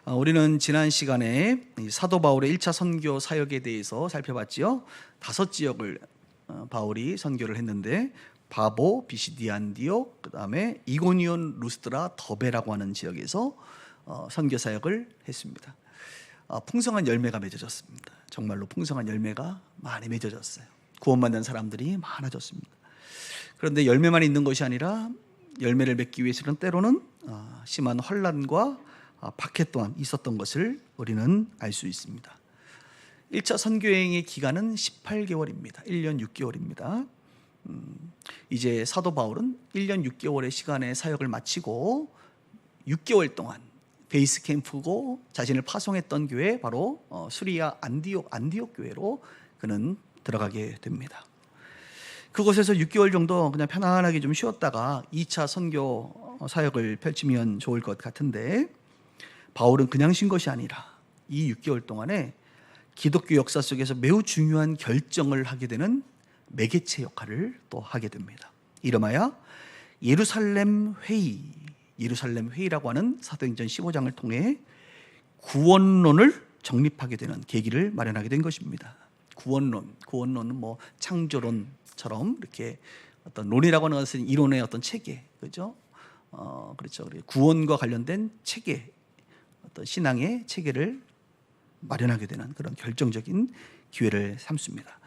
우리는 지난 시간에 사도 바울의 1차 선교 사역에 대해서 살펴봤지요. 5지역을 바울이 선교를 했는데 바보, 비시디 안디옥, 그다음에 이고니온, 루스드라, 더베라고 하는 지역에서 선교 사역을 했습니다. 풍성한 열매가 맺어졌습니다. 정말로 풍성한 열매가 많이 맺어졌어요. 구원받는 사람들이 많아졌습니다. 그런데 열매만 있는 것이 아니라 열매를 맺기 위해서는 때로는 심한 환난과 박해 또한 있었던 것을 우리는 알 수 있습니다. 1차 선교여행의 기간은 18개월입니다. 1년 6개월입니다. 이제 사도 바울은 1년 6개월의 시간의 사역을 마치고 6개월 동안 베이스 캠프고 자신을 파송했던 교회 바로 수리아 안디옥 교회로 그는 들어가게 됩니다. 그곳에서 6개월 정도 그냥 편안하게 좀 쉬었다가 2차 선교 사역을 펼치면 좋을 것 같은데, 바울은 그냥 쉰 것이 아니라 이 6개월 동안에 기독교 역사 속에서 매우 중요한 결정을 하게 되는 매개체 역할을 또 하게 됩니다. 이름하여 예루살렘 회의라고 하는 사도행전 15장을 통해 구원론을 정립하게 되는 계기를 마련하게 된 것입니다. 구원론은 뭐 창조론처럼 이렇게 어떤 론이라고 하는 것은 이론의 어떤 체계, 그렇죠? 그렇죠. 구원과 관련된 체계, 어떤 신앙의 체계를 마련하게 되는 그런 결정적인 기회를 삼습니다.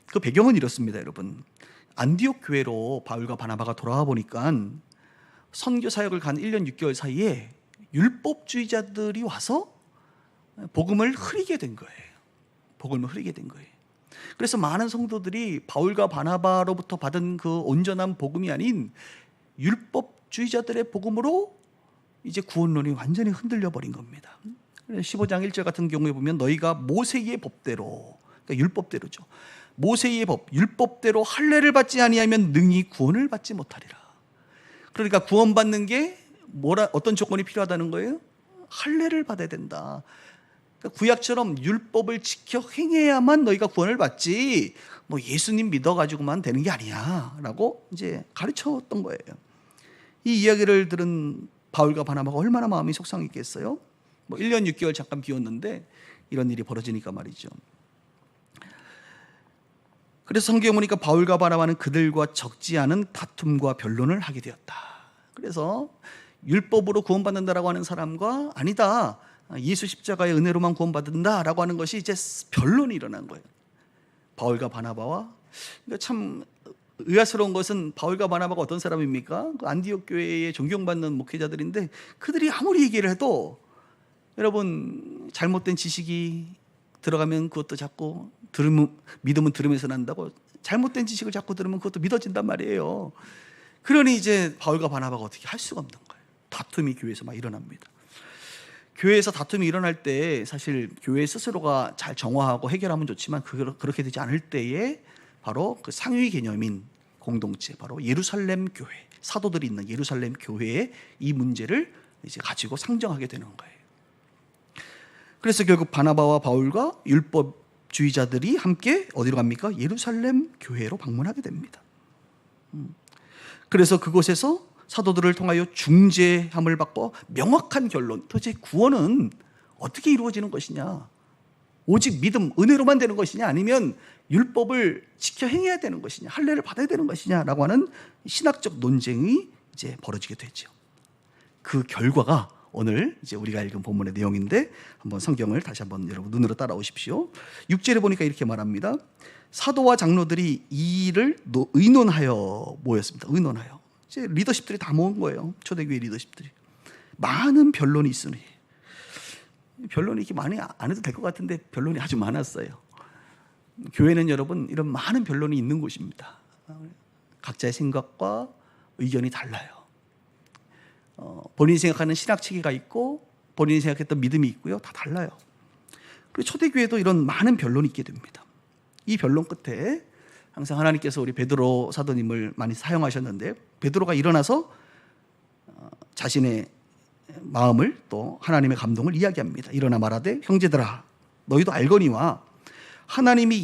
그 배경은 이렇습니다, 여러분. 안디옥 교회로 바울과 바나바가 돌아와 보니까 선교 사역을 간 1년 6개월 사이에 율법주의자들이 와서 복음을 흐리게 된 거예요. 그래서 많은 성도들이 바울과 바나바로부터 받은 그 온전한 복음이 아닌 율법주의자들의 복음으로 이제 구원론이 완전히 흔들려 버린 겁니다. 15장 1절 같은 경우에 보면 너희가 모세의 법대로, 그러니까 율법대로죠. 모세의 법, 율법대로 할례를 받지 아니하면 능히 구원을 받지 못하리라. 그러니까 구원받는 게 어떤 조건이 필요하다는 거예요? 할례를 받아야 된다. 그러니까 구약처럼 율법을 지켜 행해야만 너희가 구원을 받지, 뭐 예수님 믿어가지고만 되는 게 아니야라고 이제 가르쳤던 거예요. 이 이야기를 들은 바울과 바나바가 얼마나 마음이 속상했겠어요? 1년 6개월 잠깐 비웠는데 이런 일이 벌어지니까 말이죠. 그래서 성경에 보니까 바울과 바나바는 그들과 적지 않은 다툼과 변론을 하게 되었다. 그래서 율법으로 구원받는다라고 하는 사람과 아니다, 예수 십자가의 은혜로만 구원받는다라고 하는 것이 이제 변론이 일어난 거예요. 바울과 바나바와. 그러니까 참 의아스러운 것은 바울과 바나바가 어떤 사람입니까? 그 안디옥 교회에 존경받는 목회자들인데 그들이 아무리 얘기를 해도 여러분 잘못된 지식이 들어가면 그것도 자꾸 믿음은 들으면서 난다고, 잘못된 지식을 자꾸 들으면 그것도 믿어진단 말이에요. 그러니 이제 바울과 바나바가 어떻게 할 수가 없는 거예요. 다툼이 교회에서 막 일어납니다. 교회에서 다툼이 일어날 때 사실 교회 스스로가 잘 정화하고 해결하면 좋지만 그렇게 되지 않을 때에 바로 그 상위 개념인 공동체, 바로 예루살렘 교회, 사도들이 있는 예루살렘 교회의 이 문제를 이제 가지고 상정하게 되는 거예요. 그래서 결국 바나바와 바울과 율법주의자들이 함께 어디로 갑니까? 예루살렘 교회로 방문하게 됩니다. 그래서 그곳에서 사도들을 통하여 중재함을 받고 명확한 결론, 도대체 구원은 어떻게 이루어지는 것이냐, 오직 믿음, 은혜로만 되는 것이냐, 아니면 율법을 지켜 행해야 되는 것이냐, 할례를 받아야 되는 것이냐라고 하는 신학적 논쟁이 이제 벌어지게 되죠. 그 결과가 오늘 이제 우리가 읽은 본문의 내용인데, 한번 성경을 다시 한번 여러분 눈으로 따라오십시오. 6절에 보니까 이렇게 말합니다. 사도와 장로들이 이 일을 의논하여 모였습니다. 의논하여. 이제 리더십들이 다 모은 거예요. 초대교회 리더십들이. 많은 변론이 있으니, 변론이 이렇게 많이 안 해도 될 것 같은데 변론이 아주 많았어요. 교회는 여러분 이런 많은 변론이 있는 곳입니다. 각자의 생각과 의견이 달라요. 본인이 생각하는 신학 체계가 있고 본인이 생각했던 믿음이 있고요. 다 달라요. 그리고 초대교회도 이런 많은 변론이 있게 됩니다. 이 변론 끝에 항상 하나님께서 우리 베드로 사도님을 많이 사용하셨는데, 베드로가 일어나서 자신의 마음을 또 하나님의 감동을 이야기합니다. 일어나 말하되 형제들아 너희도 알거니와 하나님이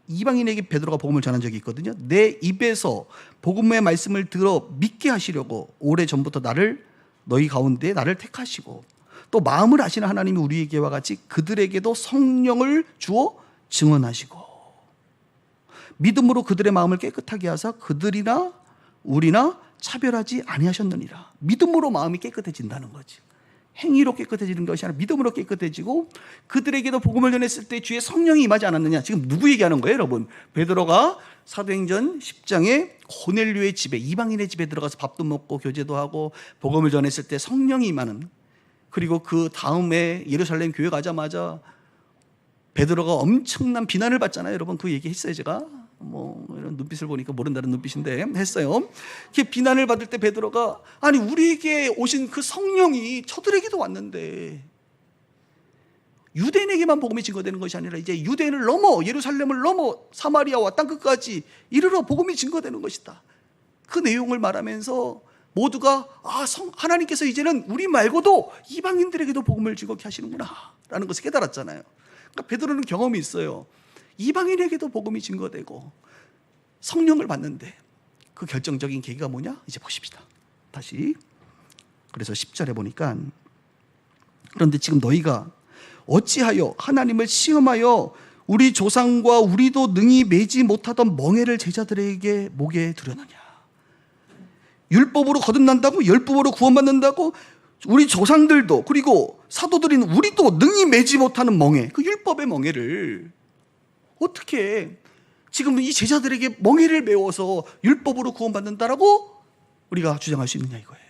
이방인에게 베드로가 복음을 전한 적이 있거든요. 내 입에서 복음의 말씀을 들어 믿게 하시려고 오래전부터 나를 너희 가운데 나를 택하시고 또 마음을 아시는 하나님이 우리에게와 같이 그들에게도 성령을 주어 증언하시고 믿음으로 그들의 마음을 깨끗하게 하사 그들이나 우리나 차별하지 아니하셨느니라. 믿음으로 마음이 깨끗해진다는 거지. 행위로 깨끗해지는 것이 아니라 믿음으로 깨끗해지고 그들에게도 복음을 전했을 때 주의 성령이 임하지 않았느냐. 지금 누구 얘기하는 거예요, 여러분? 베드로가 사도행전 10장에 고넬료의 집에, 이방인의 집에 들어가서 밥도 먹고 교제도 하고 복음을 전했을 때 성령이 임하는, 그리고 그 다음에 예루살렘 교회 가자마자 베드로가 엄청난 비난을 받잖아요. 여러분 그 얘기 했어요. 제가 이런 눈빛을 보니까 모른다는 눈빛인데 했어요. 이렇게 비난을 받을 때 베드로가 아니 우리에게 오신 그 성령이 저들에게도 왔는데 유대인에게만 복음이 증거되는 것이 아니라 이제 유대인을 넘어 예루살렘을 넘어 사마리아와 땅끝까지 이르러 복음이 증거되는 것이다. 그 내용을 말하면서 모두가 하나님께서 이제는 우리 말고도 이방인들에게도 복음을 증거케 하시는구나 라는 것을 깨달았잖아요. 그러니까 베드로는 경험이 있어요. 이방인에게도 복음이 증거되고 성령을 받는데 그 결정적인 계기가 뭐냐? 이제 보십시다. 다시. 그래서 10절에 보니까 그런데 지금 너희가 어찌하여 하나님을 시험하여 우리 조상과 우리도 능히 매지 못하던 멍에를 제자들에게 목에 두려느냐. 율법으로 거듭난다고, 율법으로 구원받는다고, 우리 조상들도 그리고 사도들인 우리도 능히 매지 못하는 멍에, 그 율법의 멍에를 어떻게 지금 이 제자들에게 멍에를 메워서 율법으로 구원받는다라고 우리가 주장할 수 있느냐 이거예요.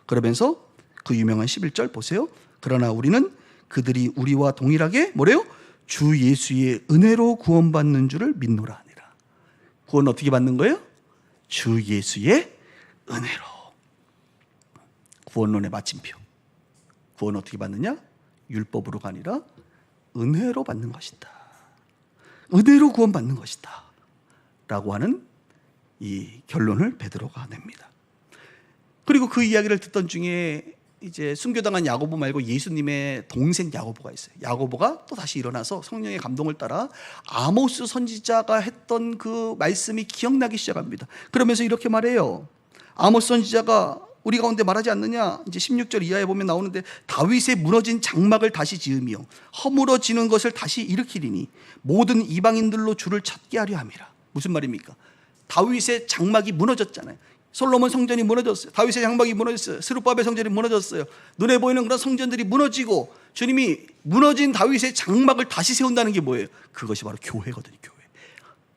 그러면서 그 유명한 11절 보세요. 그러나 우리는 그들이 우리와 동일하게 뭐래요? 주 예수의 은혜로 구원받는 줄을 믿노라 하니라. 구원 어떻게 받는 거예요? 주 예수의 은혜로. 구원론의 마침표. 구원 어떻게 받느냐? 율법으로가 아니라 은혜로 받는 것이다. 은혜로 구원받는 것이다 라고 하는 이 결론을 베드로가 냅니다. 그리고 그 이야기를 듣던 중에 이제 순교당한 야고보 말고 예수님의 동생 야고보가 있어요. 야고보가 또 다시 일어나서 성령의 감동을 따라 아모스 선지자가 했던 그 말씀이 기억나기 시작합니다. 그러면서 이렇게 말해요. 아모스 선지자가 우리 가운데 말하지 않느냐. 이제 16절 이하에 보면 나오는데 다윗의 무너진 장막을 다시 지으며 허물어지는 것을 다시 일으키리니 모든 이방인들로 주를 찾게 하려 함이라. 무슨 말입니까? 다윗의 장막이 무너졌잖아요. 솔로몬 성전이 무너졌어요. 다윗의 장막이 무너졌어요. 스룹바벨 성전이 무너졌어요. 눈에 보이는 그런 성전들이 무너지고 주님이 무너진 다윗의 장막을 다시 세운다는 게 뭐예요? 그것이 바로 교회거든요. 교회.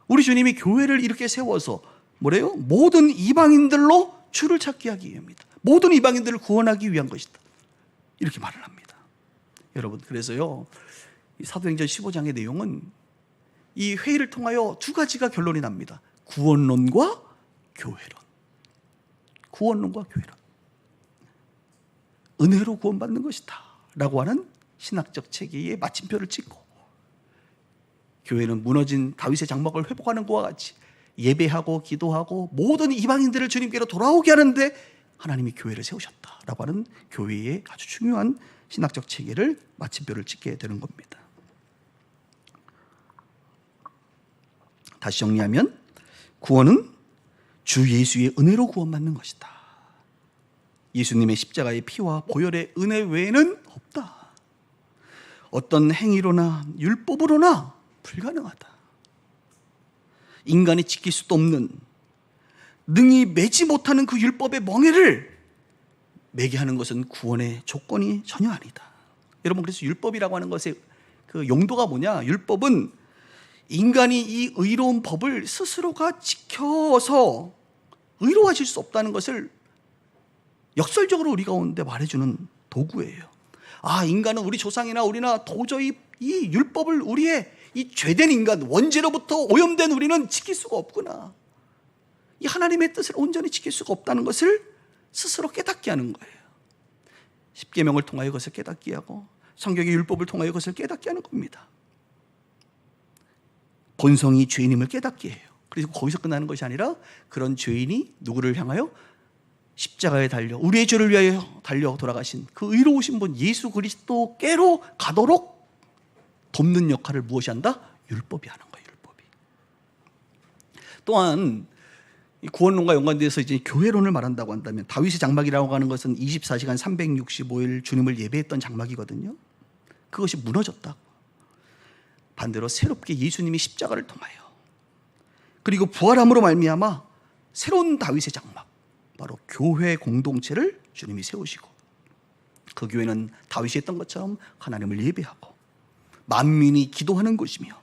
우리 주님이 교회를 이렇게 세워서 뭐래요? 모든 이방인들로 주를 찾게 하기 위함이다. 모든 이방인들을 구원하기 위한 것이다. 이렇게 말을 합니다. 여러분, 그래서요, 이 사도행전 15장의 내용은 이 회의를 통하여 두 가지가 결론이 납니다. 구원론과 교회론. 구원론과 교회론. 은혜로 구원받는 것이다 라고 하는 신학적 체계의 마침표를 찍고, 교회는 무너진 다윗의 장막을 회복하는 것과 같이 예배하고 기도하고 모든 이방인들을 주님께로 돌아오게 하는데 하나님이 교회를 세우셨다라고 하는 교회의 아주 중요한 신학적 체계를 마침표를 찍게 되는 겁니다. 다시 정리하면 구원은 주 예수의 은혜로 구원받는 것이다. 예수님의 십자가의 피와 보혈의 은혜 외에는 없다. 어떤 행위로나 율법으로나 불가능하다. 인간이 지킬 수도 없는, 능히 매지 못하는 그 율법의 멍에를 매게 하는 것은 구원의 조건이 전혀 아니다. 여러분, 그래서 율법이라고 하는 것의 그 용도가 뭐냐? 율법은 인간이 이 의로운 법을 스스로가 지켜서 의로워질 수 없다는 것을 역설적으로 우리 가운데 말해주는 도구예요. 인간은 우리 조상이나 우리나 도저히 이 율법을 우리의 이 죄된 인간, 원죄로부터 오염된 우리는 지킬 수가 없구나. 이 하나님의 뜻을 온전히 지킬 수가 없다는 것을 스스로 깨닫게 하는 거예요. 십계명을 통하여 그것을 깨닫게 하고 성경의 율법을 통하여 그것을 깨닫게 하는 겁니다. 본성이 죄인임을 깨닫게 해요. 그래서 거기서 끝나는 것이 아니라 그런 죄인이 누구를 향하여 십자가에 달려 우리의 죄를 위하여 달려 돌아가신 그 의로우신 분 예수 그리스도께로 가도록 돕는 역할을 무엇이 한다? 율법이 하는 거예요. 율법이. 또한 이 구원론과 연관돼서 이제 교회론을 말한다고 한다면 다윗의 장막이라고 하는 것은 24시간 365일 주님을 예배했던 장막이거든요. 그것이 무너졌다고. 반대로 새롭게 예수님이 십자가를 통하여 그리고 부활함으로 말미암아 새로운 다윗의 장막, 바로 교회 공동체를 주님이 세우시고 그 교회는 다윗이 했던 것처럼 하나님을 예배하고 만민이 기도하는 곳이며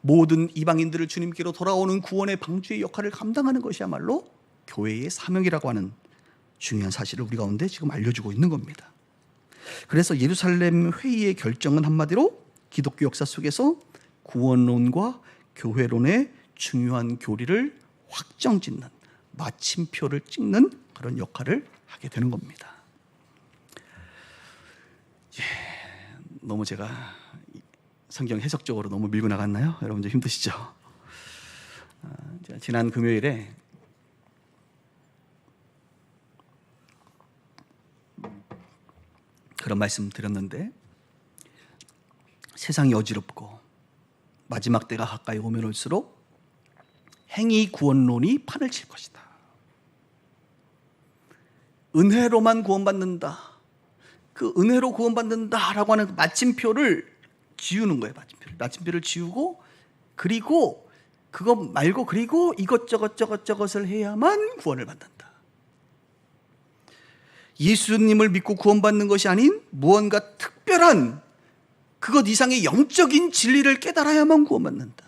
모든 이방인들을 주님께로 돌아오는 구원의 방주의 역할을 감당하는 것이야말로 교회의 사명이라고 하는 중요한 사실을 우리 가운데 지금 알려주고 있는 겁니다. 그래서 예루살렘 회의의 결정은 한마디로 기독교 역사 속에서 구원론과 교회론의 중요한 교리를 확정짓는, 마침표를 찍는 그런 역할을 하게 되는 겁니다. 너무 제가 성경 해석적으로 너무 밀고 나갔나요? 여러분들 힘드시죠? 지난 금요일에 그런 말씀 드렸는데, 세상이 어지럽고 마지막 때가 가까이 오면 올수록 행위 구원론이 판을 칠 것이다. 은혜로만 구원받는다, 그 은혜로 구원받는다라고 하는 마침표를 지우는 거예요. 마침표를 지우고, 그리고 그거 말고 그리고 이것저것을 해야만 구원을 받는다. 예수님을 믿고 구원받는 것이 아닌 무언가 특별한 그것 이상의 영적인 진리를 깨달아야만 구원받는다.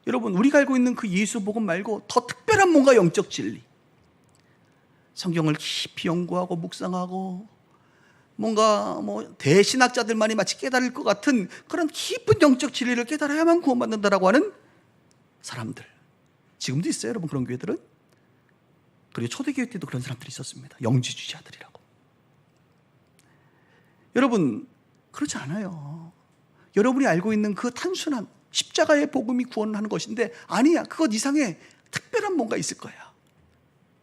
여러분, 우리가 알고 있는 그 예수 복음 말고 더 특별한 뭔가 영적 진리, 성경을 깊이 연구하고 묵상하고 뭔가 대신학자들만이 마치 깨달을 것 같은 그런 깊은 영적 진리를 깨달아야만 구원받는다라고 하는 사람들, 지금도 있어요, 여러분. 그런 교회들은. 그리고 초대교회 때도 그런 사람들이 있었습니다. 영지주의자들이라고. 여러분, 그렇지 않아요. 여러분이 알고 있는 그 단순한 십자가의 복음이 구원하는 것인데, 아니야, 그것 이상의 특별한 뭔가 있을 거야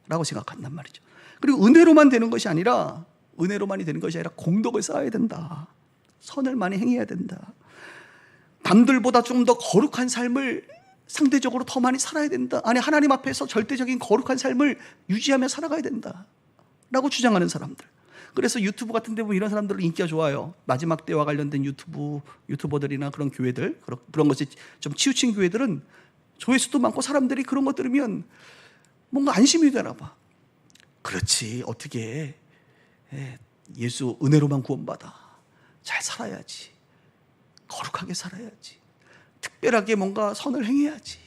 라고 생각한단 말이죠. 그리고 은혜로만 되는 것이 아니라, 은혜로만이 되는 것이 아니라 공덕을 쌓아야 된다. 선을 많이 행해야 된다. 남들보다 좀 더 거룩한 삶을 상대적으로 더 많이 살아야 된다. 아니, 하나님 앞에서 절대적인 거룩한 삶을 유지하며 살아가야 된다 라고 주장하는 사람들. 그래서 유튜브 같은 데 보면 이런 사람들은 인기가 좋아요. 마지막 때와 관련된 유튜버들이나 그런 교회들, 그런 것이 좀 치우친 교회들은 조회수도 많고 사람들이 그런 거 들으면 뭔가 안심이 되나 봐. 그렇지, 어떻게 예수 은혜로만 구원받아. 잘 살아야지, 거룩하게 살아야지, 특별하게 뭔가 선을 행해야지.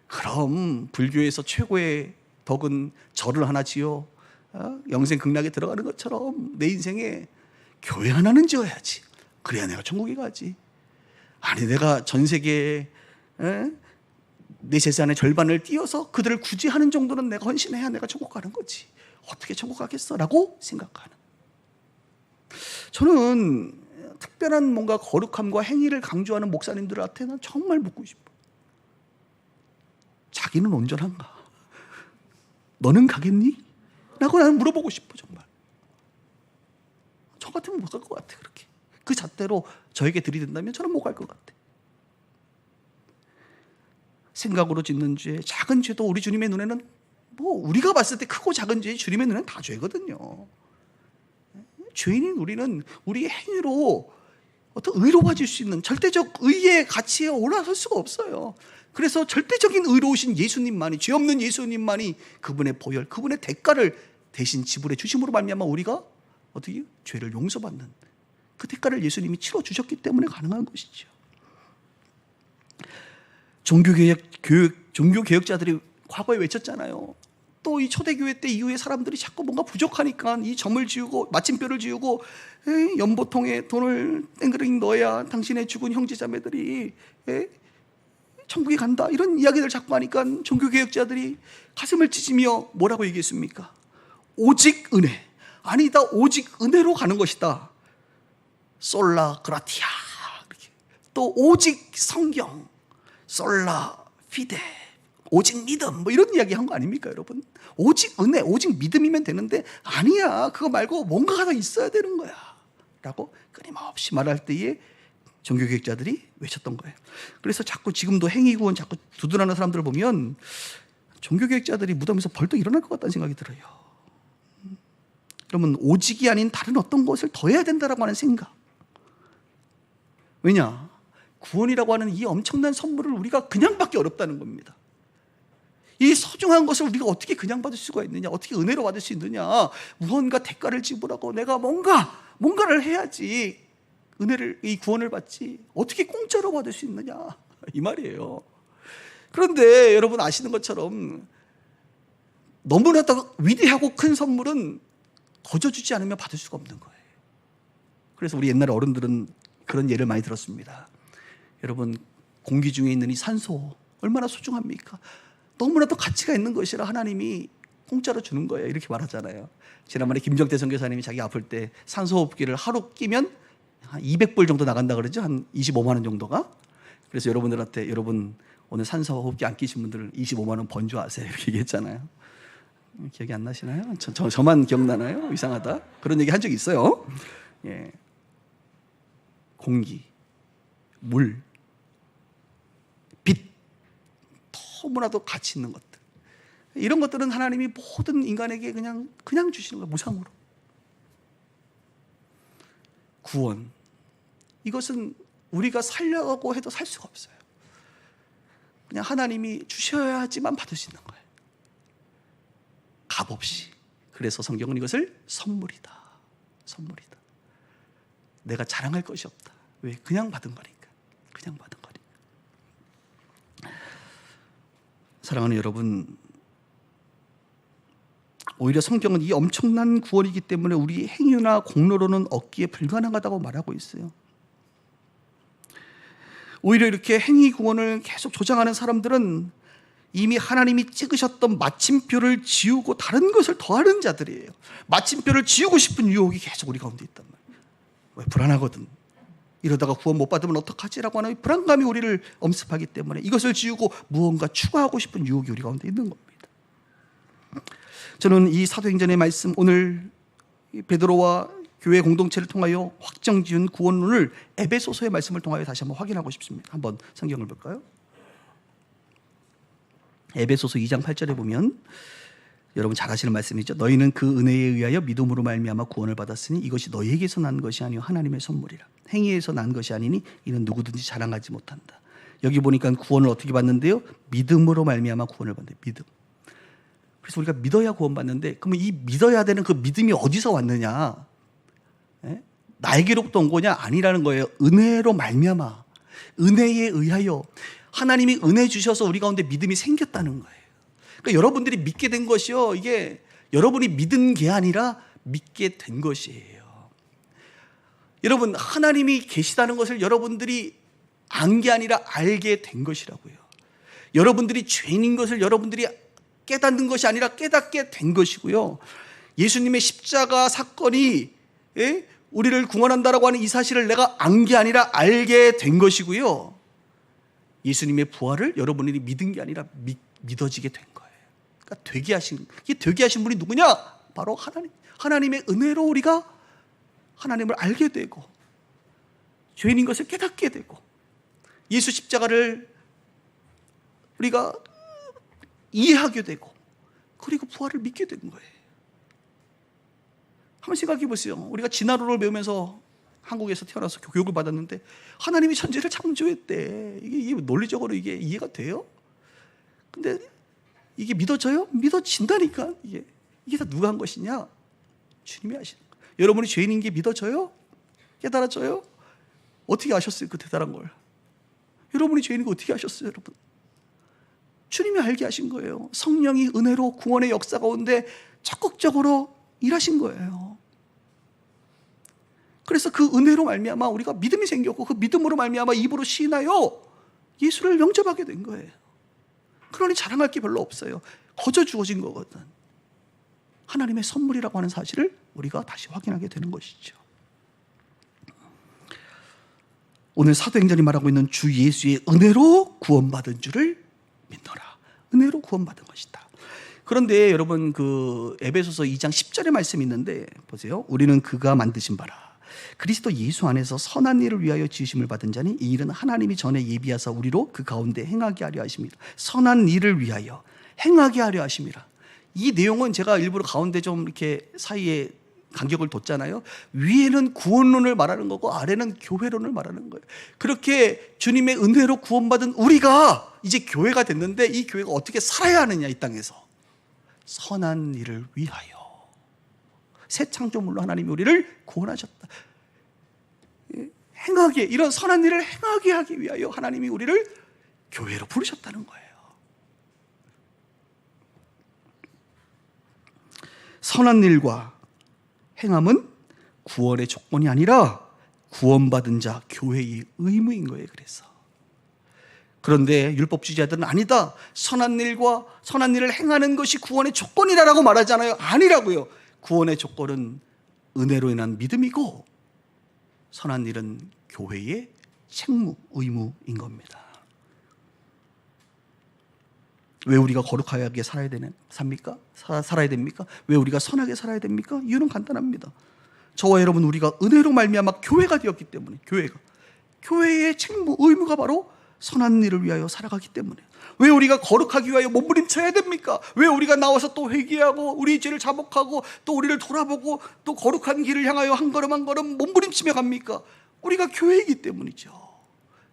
그럼 불교에서 최고의 덕은 절을 하나 지어 영생 극락에 들어가는 것처럼 내 인생에 교회 하나는 지어야지. 그래야 내가 천국에 가지. 아니, 내가 전 세계에 내 재산의 절반을 띄어서 그들을 구제하는 정도는 내가 헌신해야 내가 천국 가는 거지. 어떻게 천국 가겠어? 라고 생각하는. 저는 특별한 뭔가 거룩함과 행위를 강조하는 목사님들한테는 정말 묻고 싶어. 자기는 온전한가? 너는 가겠니? 라고 나는 물어보고 싶어. 정말 저 같으면 못 갈 것 같아. 그렇게 그 잣대로 저에게 들이댄다면 저는 못 갈 것 같아. 생각으로 짓는 죄, 작은 죄도 우리 주님의 눈에는 우리가 봤을 때 크고 작은 죄, 주님의 눈에는 다 죄거든요. 죄인인 우리는 우리의 행위로 어떤 의로워질 수 있는 절대적 의의 가치에 올라설 수가 없어요. 그래서 절대적인 의로우신 예수님만이, 죄 없는 예수님만이 그분의 보혈, 그분의 대가를 대신 지불해 주심으로 말미암아 우리가 어떻게 죄를 용서받는 그 대가를 예수님이 치러 주셨기 때문에 가능한 것이죠. 종교개혁자들이 과거에 외쳤잖아요. 또 이 초대교회 때 이후에 사람들이 자꾸 뭔가 부족하니까 이 점을 지우고 마침표를 지우고 연보통에 돈을 땡그랭 넣어야 당신의 죽은 형제자매들이 천국에 간다, 이런 이야기를 자꾸 하니까 종교개혁자들이 가슴을 찢으며 뭐라고 얘기했습니까? 오직 은혜, 아니다, 오직 은혜로 가는 것이다. 솔라 그라티아. 또 오직 성경, 솔라 피데, 오직 믿음, 이런 이야기 한 거 아닙니까, 여러분? 오직 은혜, 오직 믿음이면 되는데, 아니야, 그거 말고 뭔가가 더 있어야 되는 거야 라고 끊임없이 말할 때에 종교개혁자들이 외쳤던 거예요. 그래서 자꾸 지금도 행위구원 자꾸 두둔하는 사람들을 보면 종교개혁자들이 무덤에서 벌떡 일어날 것 같다는 생각이 들어요. 그러면 오직이 아닌 다른 어떤 것을 더 해야 된다라고 하는 생각. 왜냐? 구원이라고 하는 이 엄청난 선물을 우리가 그냥 받기 어렵다는 겁니다. 이 소중한 것을 우리가 어떻게 그냥 받을 수가 있느냐, 어떻게 은혜로 받을 수 있느냐, 무언가 대가를 지불하고 내가 뭔가를 해야지 은혜를, 이 구원을 받지, 어떻게 공짜로 받을 수 있느냐, 이 말이에요. 그런데 여러분 아시는 것처럼 너무나도 위대하고 큰 선물은 거저 주지 않으면 받을 수가 없는 거예요. 그래서 우리 옛날 어른들은 그런 예를 많이 들었습니다. 여러분, 공기 중에 있는 이 산소 얼마나 소중합니까? 너무나도 가치가 있는 것이라 하나님이 공짜로 주는 거예요, 이렇게 말하잖아요. 지난번에 김정태 선교사님이 자기 아플 때 산소호흡기를 하루 끼면 한 200불 정도 나간다 그러죠. 한 25만 원 정도가. 그래서 여러분들한테 여러분 오늘 산소호흡기 안 끼신 분들 25만 원 번주하세요, 이렇게 얘기했잖아요. 기억이 안 나시나요? 저만 기억나나요? 이상하다. 그런 얘기 한 적이 있어요. 예. 공기, 물, 빛, 너무나도 가치 있는 것들. 이런 것들은 하나님이 모든 인간에게 그냥 주시는 거예요, 무상으로. 구원, 이것은 우리가 살려고 해도 살 수가 없어요. 그냥 하나님이 주셔야지만 받을 수 있는 거예요, 값없이. 그래서 성경은 이것을 선물이다. 내가 자랑할 것이 없다. 왜? 그냥 받은 거니까. 사랑하는 여러분, 오히려 성경은 이 엄청난 구원이기 때문에 우리 행위나 공로로는 얻기에 불가능하다고 말하고 있어요. 오히려 이렇게 행위 구원을 계속 조장하는 사람들은 이미 하나님이 찍으셨던 마침표를 지우고 다른 것을 더하는 자들이에요. 마침표를 지우고 싶은 유혹이 계속 우리 가운데 있단 말이에요. 왜? 불안하거든. 이러다가 구원 못 받으면 어떡하지라고 하는 불안감이 우리를 엄습하기 때문에 이것을 지우고 무언가 추가하고 싶은 유혹이 우리 가운데 있는 겁니다. 저는 이 사도행전의 말씀, 오늘 베드로와 교회 공동체를 통하여 확정지은 구원론을 에베소서의 말씀을 통하여 다시 한번 확인하고 싶습니다. 한번 성경을 볼까요? 에베소서 2장 8절에 보면 여러분 잘 아시는 말씀이죠. 너희는 그 은혜에 의하여 믿음으로 말미암아 구원을 받았으니 이것이 너희에게서 난 것이 아니요 하나님의 선물이라. 행위에서 난 것이 아니니 이는 누구든지 자랑하지 못한다. 여기 보니까 구원을 어떻게 받는데요? 믿음으로 말미암아 구원을 받는다. 믿음. 그래서 우리가 믿어야 구원받는데, 그러면 이 믿어야 되는 그 믿음이 어디서 왔느냐? 나에게로부터 온 거냐? 아니라는 거예요. 은혜로 말미암아, 은혜에 의하여 하나님이 은혜 주셔서 우리 가운데 믿음이 생겼다는 거예요. 그러니까 여러분들이 믿게 된 것이요, 이게 여러분이 믿은 게 아니라 믿게 된 것이에요. 여러분, 하나님이 계시다는 것을 여러분들이 안 게 아니라 알게 된 것이라고요. 여러분들이 죄인인 것을 여러분들이 깨닫는 것이 아니라 깨닫게 된 것이고요. 예수님의 십자가 사건이 우리를 구원한다라고 하는 이 사실을 내가 안 게 아니라 알게 된 것이고요. 예수님의 부활을 여러분들이 믿은 게 아니라 믿어지게 된 거예요. 그러니까 되게 하신 분이 누구냐? 바로 하나님의 은혜로 우리가 하나님을 알게 되고 죄인인 것을 깨닫게 되고 예수 십자가를 우리가 이해하게 되고 그리고 부활을 믿게 된 거예요. 한번 생각해 보세요. 우리가 진화론을 배우면서 한국에서 태어나서 교육을 받았는데 하나님이 천지를 창조했대. 이게 논리적으로 이게 이해가 돼요? 근데 이게 믿어져요? 믿어진다니까. 이게 다 누가 한 것이냐? 주님이 하시는 거예요. 여러분이 죄인인 게 믿어져요? 깨달아져요? 어떻게 아셨어요? 그 대단한 걸. 여러분이 죄인인 거 어떻게 아셨어요, 여러분? 주님이 알게 하신 거예요. 성령이 은혜로 구원의 역사 가운데 적극적으로 일하신 거예요. 그래서 그 은혜로 말미암아 우리가 믿음이 생겼고 그 믿음으로 말미암아 입으로 시인하여 예수를 영접하게 된 거예요. 그러니 자랑할 게 별로 없어요. 거저 주어진 거거든. 하나님의 선물이라고 하는 사실을 우리가 다시 확인하게 되는 것이죠. 오늘 사도행전이 말하고 있는 주 예수의 은혜로 구원받은 줄을 믿노라. 은혜로 구원받은 것이다. 그런데 여러분 그 에베소서 2장 10절의 말씀이 있는데 보세요. 우리는 그가 만드신 바라. 그리스도 예수 안에서 선한 일을 위하여 지으심을 받은 자니 이 일은 하나님이 전에 예비하사 우리로 그 가운데 행하게 하려 하십니다. 선한 일을 위하여 행하게 하려 하십니다. 이 내용은 제가 일부러 가운데 좀 이렇게 사이에 간격을 뒀잖아요. 위에는 구원론을 말하는 거고 아래는 교회론을 말하는 거예요. 그렇게 주님의 은혜로 구원받은 우리가 이제 교회가 됐는데 이 교회가 어떻게 살아야 하느냐, 이 땅에서 선한 일을 위하여 새 창조물로 하나님이 우리를 구원하셨다. 행하게, 이런 선한 일을 행하게 하기 위하여 하나님이 우리를 교회로 부르셨다는 거예요. 선한 일과 행함은 구원의 조건이 아니라 구원받은 자 교회의 의무인 거예요. 그런데 율법주의자들은 아니다, 선한 일을 행하는 것이 구원의 조건이라고 말하잖아요. 아니라고요. 구원의 조건은 은혜로 인한 믿음이고 선한 일은 교회의 책무, 의무인 겁니다. 왜 우리가 거룩하게 살아야 됩니까? 왜 우리가 선하게 살아야 됩니까? 이유는 간단합니다. 저와 여러분, 우리가 은혜로 말미암아 교회가 되었기 때문에, 교회의 책무, 의무가 바로 선한 일을 위하여 살아가기 때문에. 왜 우리가 거룩하기 위하여 몸부림쳐야 됩니까? 왜 우리가 나와서 또 회개하고 우리 죄를 자복하고 또 우리를 돌아보고 또 거룩한 길을 향하여 한 걸음 한 걸음 몸부림치며 갑니까? 우리가 교회이기 때문이죠.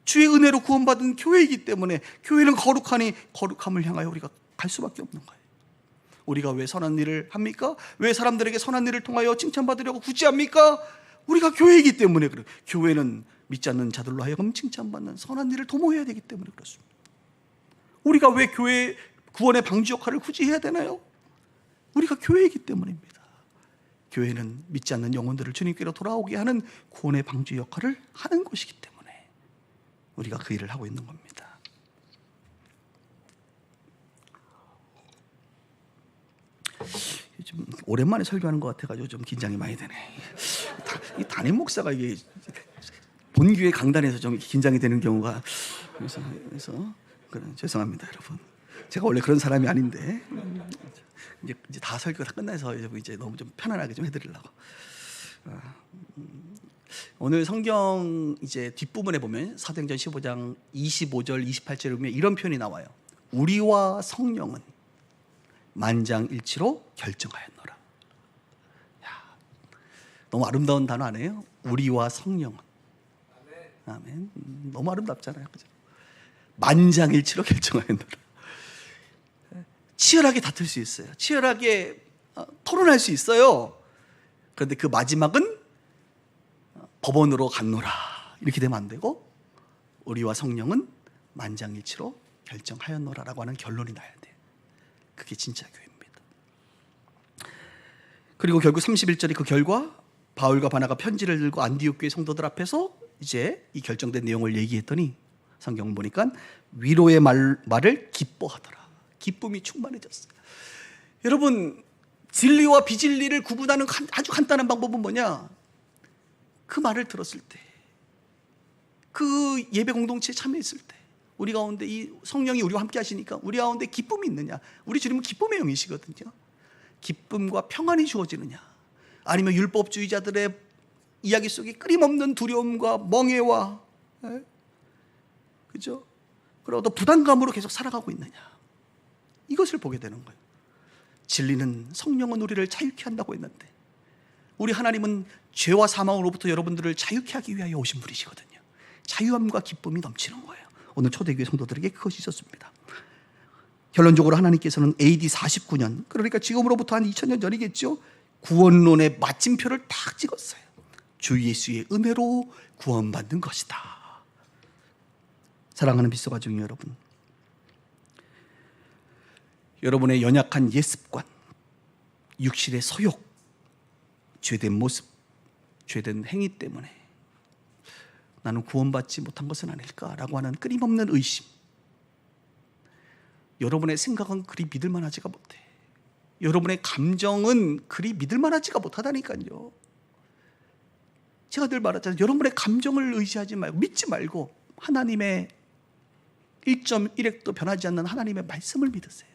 주의 은혜로 구원받은 교회이기 때문에 교회는 거룩하니 거룩함을 향하여 우리가 갈 수밖에 없는 거예요. 우리가 왜 선한 일을 합니까? 왜 사람들에게 선한 일을 통하여 칭찬받으려고 굳이 합니까? 우리가 교회이기 때문에 그래요. 교회는 믿지 않는 자들로 하여금 칭찬받는 선한 일을 도모해야 되기 때문에 그렇습니다. 우리가 왜 교회 구원의 방주 역할을 굳이 해야 되나요? 우리가 교회이기 때문입니다. 교회는 믿지 않는 영혼들을 주님께로 돌아오게 하는 구원의 방주 역할을 하는 것이기 때문에 우리가 그 일을 하고 있는 겁니다. 좀 오랜만에 설교하는 것 같아가지고 좀 긴장이 많이 되네. 이 담임 목사가 이게 본교회 강단에서 좀 긴장이 되는 경우가 그래서 죄송합니다, 여러분. 제가 원래 그런 사람이 아닌데 이제 다 설교가 다 끝나서 이제 너무 좀 편안하게 좀 해드리려고. 오늘 성경 이제 뒷부분에 보면 사도행전 15장 25절 28절에 보면 이런 표현이 나와요. 우리와 성령은 만장일치로 결정하였노라. 너무 아름다운 단어 아니에요? 우리와 성령은. 아멘. 너무 아름답잖아요, 그죠? 만장일치로 결정하였노라. 치열하게 다툴 수 있어요. 치열하게 토론할 수 있어요. 그런데 그 마지막은 법원으로 갔노라 이렇게 되면 안 되고 우리와 성령은 만장일치로 결정하였노라라고 하는 결론이 나야 돼요. 그게 진짜 교회입니다. 그리고 결국 31절이 그 결과 바울과 바나가 편지를 들고 안디옥 교회 성도들 앞에서 이제 이 결정된 내용을 얘기했더니 성경 보니까 위로의 말을 기뻐하더라. 기쁨이 충만해졌어요. 여러분, 진리와 비진리를 구분하는 아주 간단한 방법은 뭐냐? 그 말을 들었을 때, 그 예배 공동체에 참여했을 때 우리 가운데 이 성령이 우리와 함께 하시니까 우리 가운데 기쁨이 있느냐? 우리 주님은 기쁨의 영이시거든요. 기쁨과 평안이 주어지느냐? 아니면 율법주의자들의 이야기 속에 끊임없는 두려움과 멍해와 그죠? 그리고 또 부담감으로 계속 살아가고 있느냐? 이것을 보게 되는 거예요. 진리는 성령은 우리를 자유케 한다고 했는데 우리 하나님은 죄와 사망으로부터 여러분들을 자유케 하기 위하여 오신 분이시거든요. 자유함과 기쁨이 넘치는 거예요. 오늘 초대교회 성도들에게 그것이 있었습니다. 결론적으로 하나님께서는 AD 49년, 그러니까 지금으로부터 한 2000년 전이겠죠, 구원론의 마침표를 딱 찍었어요. 주 예수의 은혜로 구원받는 것이다. 사랑하는 빗소가족 여러분, 여러분의 연약한 옛습관, 육신의 소욕, 죄된 모습, 죄된 행위 때문에 나는 구원받지 못한 것은 아닐까라고 하는 끊임없는 의심, 여러분의 생각은 그리 믿을만하지가 못해. 여러분의 감정은 그리 믿을만하지가 못하다니까요. 제가 늘 말하잖아요. 여러분의 감정을 의지하지 말고, 믿지 말고 하나님의 1.1핵도 변하지 않는 하나님의 말씀을 믿으세요.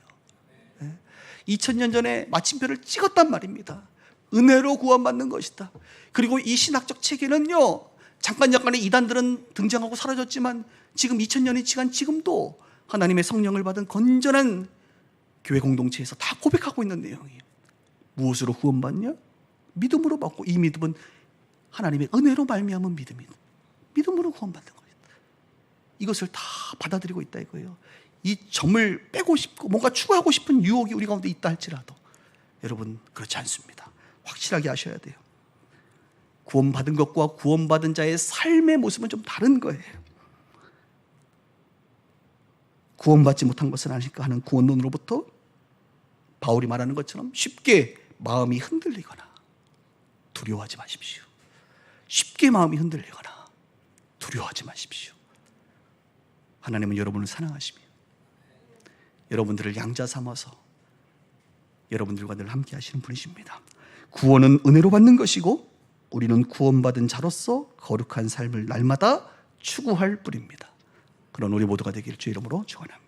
2000년 전에 마침표를 찍었단 말입니다. 은혜로 구원받는 것이다. 그리고 이 신학적 체계는요, 잠깐의 이단들은 등장하고 사라졌지만 지금 2000년이 지난 지금도 하나님의 성령을 받은 건전한 교회 공동체에서 다 고백하고 있는 내용이에요. 무엇으로 구원받냐? 믿음으로 받고, 이 믿음은 하나님의 은혜로 말미암은 믿음이다. 믿음으로 구원받는 거예요. 이것을 다 받아들이고 있다 이거예요. 이 점을 빼고 싶고 뭔가 추가하고 싶은 유혹이 우리 가운데 있다 할지라도 여러분 그렇지 않습니다. 확실하게 아셔야 돼요. 구원받은 것과 구원받은 자의 삶의 모습은 좀 다른 거예요. 구원받지 못한 것은 아닐까 하는 구원론으로부터 바울이 말하는 것처럼 쉽게 마음이 흔들리거나 두려워하지 마십시오. 쉽게 마음이 흔들리거나 두려워하지 마십시오. 하나님은 여러분을 사랑하시며 여러분들을 양자 삼아서 여러분들과 늘 함께 하시는 분이십니다. 구원은 은혜로 받는 것이고 우리는 구원받은 자로서 거룩한 삶을 날마다 추구할 뿐입니다. 그런 우리 모두가 되기를 주의 이름으로 축원합니다.